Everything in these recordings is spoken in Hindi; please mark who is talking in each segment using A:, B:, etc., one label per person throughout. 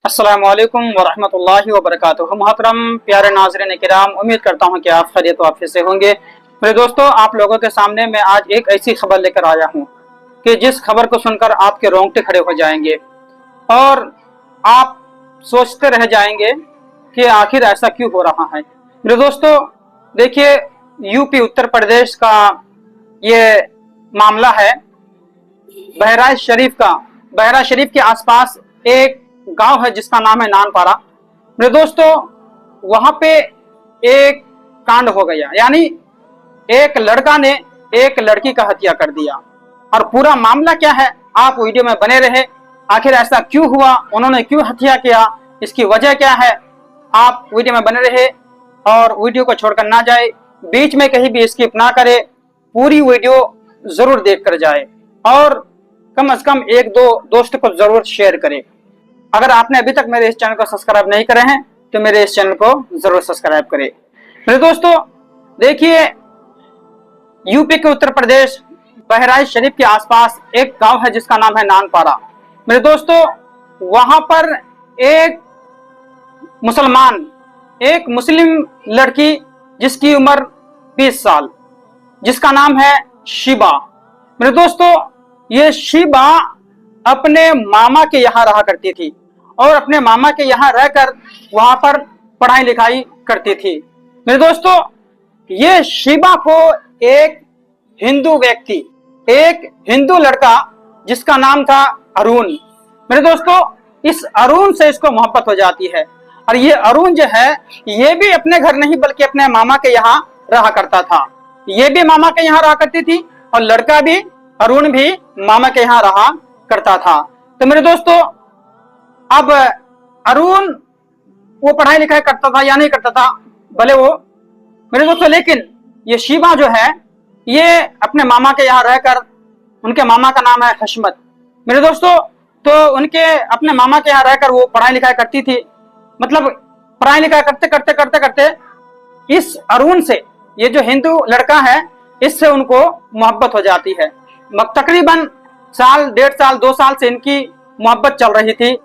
A: अस्सलामुअलैकुम वरहमतुल्लाहि वबरकातुहू। मोहतरम प्यारे नाज़रीन किराम, उम्मीद करता हूँ कि आप खैरियत वाफियत से होंगे। मेरे दोस्तों, आप लोगों के सामने मैं आज एक ऐसी खबर लेकर आया हूँ कि जिस खबर को सुनकर आपके रोंगटे खड़े हो जाएंगे और आप सोचते रह जाएंगे कि आखिर ऐसा क्यों हो रहा है। मेरे दोस्तों, देखिए, यूपी उत्तर प्रदेश का ये मामला है। बहराइच शरीफ का बहराइच शरीफ के आसपास एक गांव है जिसका नाम है नानपारा। मेरे दोस्तों, वहां पे एक कांड हो गया, यानी एक लड़का ने एक लड़की का हत्या कर दिया। और पूरा मामला क्या है, आप वीडियो में बने रहे। आखिर ऐसा क्यों हुआ, उन्होंने क्यों हत्या किया, इसकी वजह क्या है, आप वीडियो में बने रहे और वीडियो को छोड़कर ना जाए, बीच में कहीं भी स्किप ना करे, पूरी वीडियो जरूर देख कर जाए और कम से कम एक दो दोस्त को जरूर शेयर करें। अगर आपने अभी तक मेरे इस चैनल को सब्सक्राइब नहीं करे हैं तो मेरे इस चैनल को जरूर सब्सक्राइब करें। मेरे दोस्तों, देखिए, यूपी के उत्तर प्रदेश बहराइच शरीफ के आसपास एक गांव है जिसका नाम है नानपारा। मेरे दोस्तों, वहां पर एक मुस्लिम लड़की जिसकी उम्र 20 साल, जिसका नाम है शिबा। मेरे दोस्तों, ये शिबा अपने मामा के यहाँ रहा करती थी और अपने मामा के यहाँ रहकर वहां पर पढ़ाई लिखाई करती थी। मेरे दोस्तों, ये शिबा को एक हिंदू लड़का जिसका नाम था अरुण, मेरे दोस्तों, इस अरुण से इसको मोहब्बत हो जाती है। और ये अरुण जो है, ये भी अपने घर नहीं बल्कि अपने मामा के यहाँ रहा करता था। ये भी मामा के यहाँ रहा करती थी और लड़का भी, अरुण भी मामा के यहाँ रहा करता था। तो मेरे दोस्तों, अब अरुण वो पढ़ाई लिखाई करता था या नहीं करता था भले वो, मेरे दोस्तों, लेकिन ये शिबा जो है, ये अपने मामा के यहाँ रहकर, उनके मामा का नाम है हशमत। मेरे दोस्तों, तो उनके अपने मामा के यहाँ रहकर वो पढ़ाई लिखाई करती थी। मतलब पढ़ाई लिखाई करते करते करते करते इस अरुण से, ये जो हिंदू लड़का है, इससे उनको मोहब्बत हो जाती है। तकरीबन साल, 1.5 साल, 2 साल से इनकी मोहब्बत चल रही थी।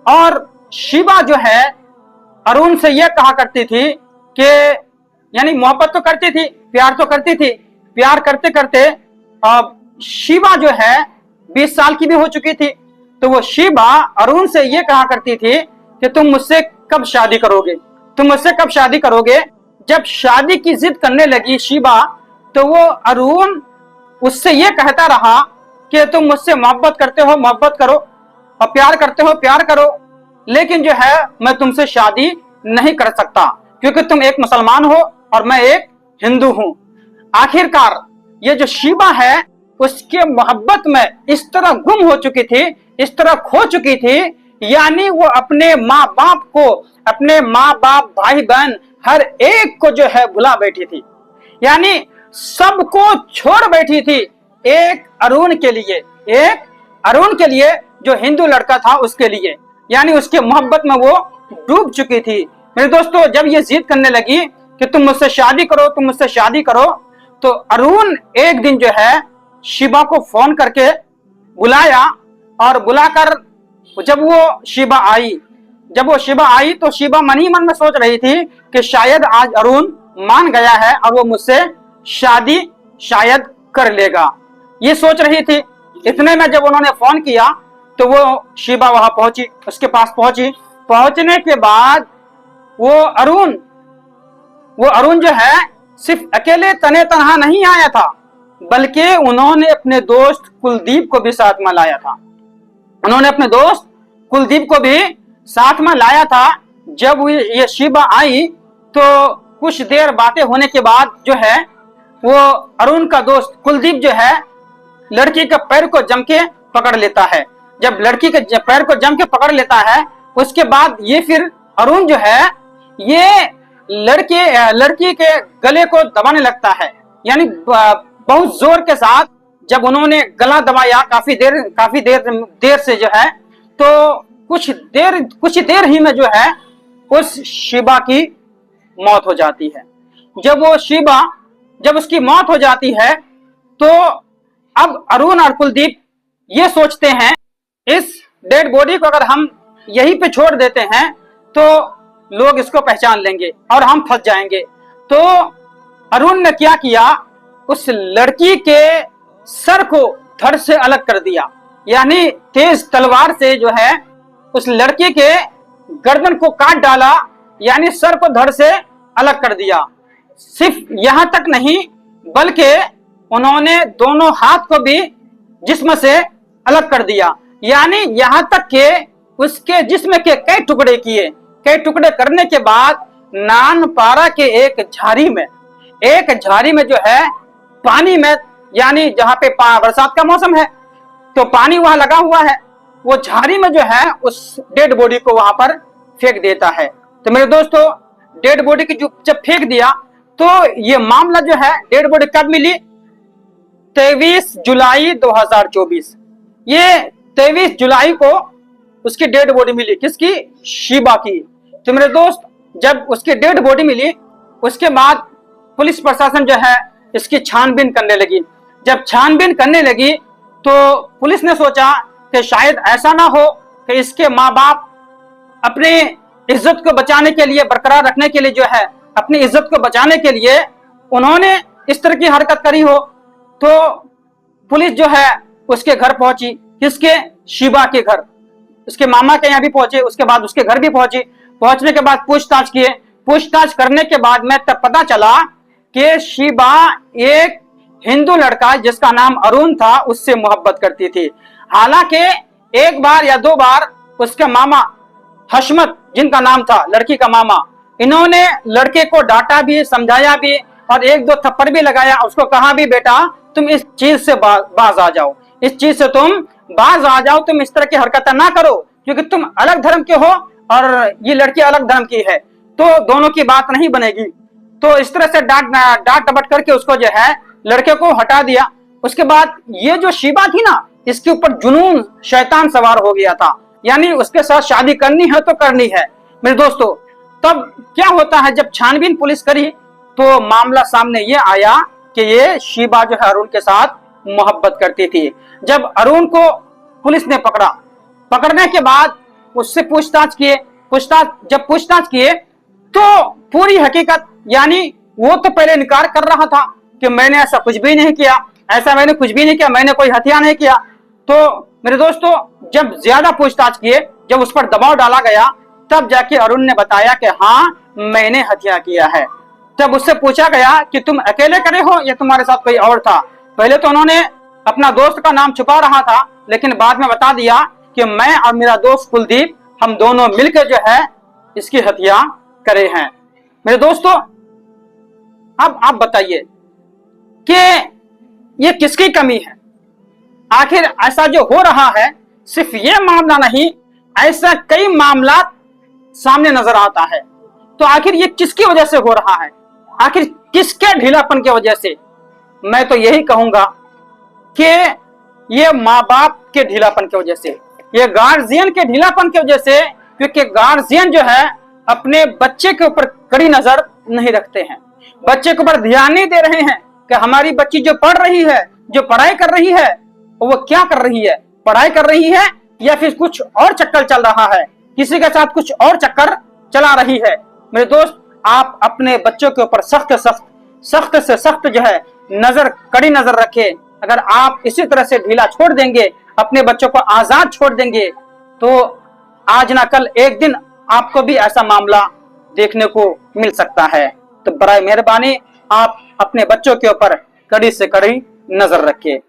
A: और शिबा जो है अरुण से यह कहा करती थी कि, यानी मोहब्बत तो करती थी, प्यार तो करती थी, प्यार करते करते अब शिबा जो है 20 साल की भी हो चुकी थी। तो वो शिबा अरुण से यह कहा करती थी कि तुम मुझसे कब शादी करोगे, तुम मुझसे कब शादी करोगे। जब शादी की जिद करने लगी शिबा, तो वो अरुण उससे यह कहता रहा कि तुम मुझसे मोहब्बत करते हो, मोहब्बत करो, और प्यार करते हो, प्यार करो, लेकिन जो है मैं तुमसे शादी नहीं कर सकता क्योंकि तुम एक मुसलमान हो और मैं एक हिंदू हूं। आखिरकार ये जो शिबा है, उसके मोहब्बत में इस तरह गुम हो चुकी थी, इस तरह खो चुकी थी, यानी वो अपने माँ बाप को, अपने माँ बाप, भाई बहन, हर एक को जो है भुला बैठी थी, यानी सबको छोड़ बैठी थी एक अरुण के लिए, जो हिंदू लड़का था उसके लिए, यानी उसके मोहब्बत में वो डूब चुकी थी। मेरे दोस्तों, जब ये जिद करने लगी कि तुम मुझसे शादी करो, तुम मुझसे शादी करो, तो अरुण एक दिन जो है शिबा को फोन करके बुलाया और बुलाकर जब वो शिबा आई तो शिबा मन ही मन में सोच रही थी कि शायद आज अरुण मान गया है और वो मुझसे शादी शायद कर लेगा, ये सोच रही थी। इतने में जब उन्होंने फोन किया तो वो शिबा वहां पहुंची, उसके पास पहुंची। पहुंचने के बाद वो अरुण जो है सिर्फ अकेले तने तनहा नहीं आया था, बल्कि उन्होंने अपने दोस्त कुलदीप को भी साथ में लाया था। जब ये शिबा आई तो कुछ देर बातें होने के बाद जो है वो अरुण का दोस्त कुलदीप जो है लड़की के पैर को जम के पकड़ लेता है। जब लड़की के पैर को जम के पकड़ लेता है, उसके बाद ये फिर अरुण जो है ये लड़की के गले को दबाने लगता है, यानी बहुत जोर के साथ। जब उन्होंने गला दबाया काफी देर से जो है, तो कुछ देर ही में जो है उस शिबा की मौत हो जाती है। जब उसकी मौत हो जाती है तो अब अरुण और कुलदीप ये सोचते हैं, इस डेड बॉडी को अगर हम यहीं पे छोड़ देते हैं तो लोग इसको पहचान लेंगे और हम फंस जाएंगे। तो अरुण ने क्या किया, उस लड़की के सर को धड़ से अलग कर दिया, यानी तेज तलवार से जो है उस लड़की के गर्दन को काट डाला, यानी सर को धड़ से अलग कर दिया। सिर्फ यहां तक नहीं बल्कि उन्होंने दोनों हाथ को भी जिस्म से अलग कर दिया, यानी यहां तक के उसके जिस्म के कई टुकड़े किए। कई टुकड़े करने के बाद नानपारा के एक झाड़ी में जो है पानी में, यानी जहां पे बरसात का मौसम है तो पानी वहां लगा हुआ है, वो झाड़ी में जो है उस डेड बॉडी को वहां पर फेंक देता है। तो मेरे दोस्तों डेड बॉडी की जब फेंक दिया तो ये मामला जो है, डेड बॉडी कब मिली, 23 जुलाई 2024। ये 23 जुलाई को उसकी डेड बॉडी मिली, किसकी, शिबा की। तो मेरे दोस्त जब उसकी डेड बॉडी मिली उसके बाद पुलिस प्रशासन जो है इसकी छानबीन करने लगी। जब छानबीन करने लगी तो पुलिस ने सोचा कि शायद ऐसा ना हो कि इसके माँ बाप अपनी इज्जत को बचाने के लिए, बरकरार रखने के लिए जो है, अपनी इज्जत को बचाने के लिए उन्होंने इस तरह की हरकत करी हो। तो पुलिस जो है उसके घर पहुंची, किसके, शिबा के घर, उसके मामा के यहाँ भी पहुंचे, उसके बाद उसके घर भी पहुंची। पहुंचने के बाद पूछताछ किए। पूछताछ करने के बाद में तब पता चला कि शिबा एक हिंदू लड़का जिसका नाम अरुण था उससे मोहब्बत करती थी। हालांकि एक बार या दो बार उसके मामा हशमत, जिनका नाम था लड़की का मामा, इन्होंने लड़के को डांटा भी, समझाया भी और एक दो थप्पड़ भी लगाया। उसको कहा भी बेटा तुम इस चीज से बाज आ जाओ, इस चीज से तुम बाज आ जाओ, तुम इस तरह की हरकतें ना करो क्योंकि तुम अलग धर्म के हो और ये लड़की अलग धर्म की है, तो दोनों की बात नहीं बनेगी। तो इस तरह से डांट डपट करके उसको जो है लड़के को हटा दिया। उसके बाद ये जो शिबा थी ना, इसके ऊपर जुनून, शैतान सवार हो गया था, यानी उसके साथ शादी करनी है तो करनी है। मेरे दोस्तों तब क्या होता है, जब छानबीन पुलिस करी तो मामला सामने ये आया कि ये शिबा जो है अरुण के साथ मोहब्बत करती थी। जब अरुण को पुलिस ने पकड़ा, पकड़ने के बाद उससे पूछताछ किए तो पूरी हकीकत, यानी वो तो पहले इनकार कर रहा था कि मैंने ऐसा कुछ भी नहीं किया, मैंने कुछ भी नहीं किया, मैंने कोई हत्या नहीं किया। तो मेरे दोस्तों जब ज्यादा पूछताछ किए, जब उस पर दबाव डाला गया, तब जाके अरुण ने बताया कि हाँ मैंने हत्या किया है। तब उससे पूछा गया कि तुम अकेले करे हो या तुम्हारे साथ कोई और था। पहले तो उन्होंने अपना दोस्त का नाम छुपा रहा था, लेकिन बाद में बता दिया कि मैं और मेरा दोस्त कुलदीप, हम दोनों मिलकर जो है इसकी हत्या करे हैं। मेरे दोस्तों अब आप बताइए कि ये किसकी कमी है? आखिर ऐसा जो हो रहा है, सिर्फ ये मामला नहीं, ऐसा कई मामला सामने नजर आता है। तो आखिर ये किसकी वजह से हो रहा है? आखिर किसके ढीलापन की वजह से? मैं तो यही कहूंगा कि ये माँ बाप के ढीलापन की वजह से, ये गार्जियन के ढीलापन की वजह से, क्योंकि गार्जियन जो है अपने बच्चे के ऊपर कड़ी नजर नहीं रखते हैं, बच्चे के ऊपर ध्यान नहीं दे रहे हैं कि हमारी बच्ची जो पढ़ रही है, जो पढ़ाई कर रही है, वो क्या कर रही है, पढ़ाई कर रही है या फिर कुछ और चक्कर चल रहा है, किसी के साथ कुछ और चक्कर चला रही है। मेरे दोस्त आप अपने बच्चों के ऊपर सख्त से सख्त जो है नजर, कड़ी नजर रखें। अगर आप इसी तरह से ढीला छोड़ देंगे, अपने बच्चों को आजाद छोड़ देंगे, तो आज ना कल एक दिन आपको भी ऐसा मामला देखने को मिल सकता है। तो बराए मेहरबानी आप अपने बच्चों के ऊपर कड़ी से कड़ी नजर रखिए।